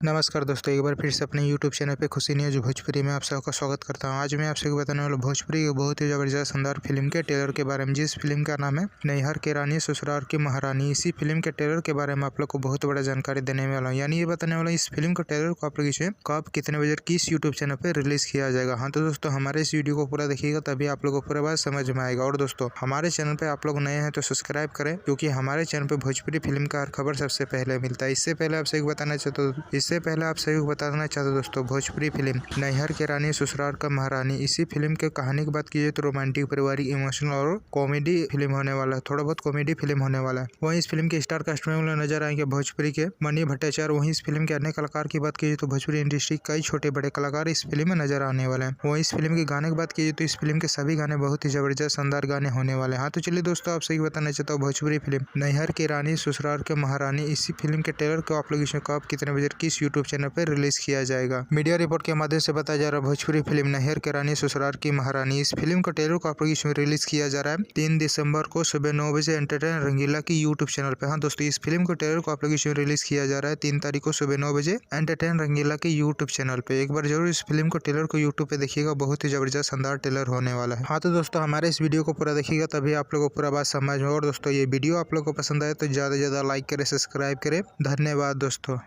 नमस्कार दोस्तों, एक बार फिर से अपने YouTube चैनल पे खुशी न्यूज भोजपुरी में आप सबका स्वागत करता हूं। आज मैं आप सबको बताने वाला भोजपुरी की बहुत ही ज़बरदस्त शानदार फिल्म के ट्रेलर के बारे में, जिस फिल्म का नाम है नैहर की रानी ससुराल की महारानी। इसी फिल्म के ट्रेलर के बारे में आप लोग को बहुत बड़ा जानकारी देने वाला हूँ, यानी ये बताने वाला इस फिल्म के ट्रेलर को आप लोग कब कितने बजे किस यूट्यूब चैनल पर रिलीज किया जाएगा। हाँ तो दोस्तों, हमारे इस वीडियो को पूरा देखिएगा तभी आप लोग को पूरा बात समझ में आएगा। और दोस्तों, हमारे चैनल पर आप लोग नए हैं तो सब्सक्राइब करें, क्योंकि हमारे चैनल पर भोजपुरी फिल्म का हर खबर सबसे पहले मिलता है। इससे पहले आप सही बताना चाहते दोस्तों, भोजपुरी फिल्म नैहर की रानी ससुराल का महारानी, इसी फिल्म के कहानी की बात कीजिए तो रोमांटिक, पारिवारिक, इमोशनल और कॉमेडी फिल्म होने वाला है। थोड़ा बहुत कॉमेडी फिल्म होने वाला है। वहीं इस फिल्म के स्टार कास्ट में नजर आएंगे भोजपुरी के मनी भट्टाचार्य। वहीं इस फिल्म के अन्य कलाकार की बात कीजिए तो भोजपुरी इंडस्ट्री कई छोटे बड़े कलाकार इस फिल्म में नजर आने वाले हैं। वहीं इस फिल्म के गाने की बात कीजिए तो इस फिल्म के सभी गाने बहुत ही जबरदस्त शानदार गाने होने वाले हैं। हाँ तो चलिए दोस्तों, आप सही बताना चाहता हूँ, भोजपुरी फिल्म नैहर की रानी ससुराल के महारानी, इसी फिल्म के ट्रेलर को आप लोग इसमें कब कितने बजे किस यूट्यूब चैनल पर रिलीज किया जाएगा। मीडिया रिपोर्ट के माध्यम से बताया जा रहा है, भोजपुरी फिल्म नैहर की रानी ससुराल की महारानी, इस फिल्म का ट्रेलर को आप लोग इसमें रिलीज किया जा रहा है 3 दिसंबर को सुबह 9 बजे एंटरटेन रंगीला की यूट्यूब चैनल पे। हाँ दोस्तों, इस फिल्म के ट्रेलर को आप लोग इसमें रिलीज किया जा रहा है 3 तारीख को सुबह 9 बजे एंटरटेन रंगीला की यूट्यूब चैनल पे। एक बार जरूर इस फिल्म को ट्रेलर को यूट्यूब पे देखिएगा, बहुत ही जबरदस्त शानदार ट्रेलर होने वाला है। हाँ तो दोस्तों, हमारे इस वीडियो को पूरा देखिएगा तभी आप लोग को पूरा बात समझ में। और दोस्तों, ये वीडियो आप लोग को पसंद आए तो ज्यादा से ज्यादा लाइक करें, सब्सक्राइब करें। धन्यवाद दोस्तों।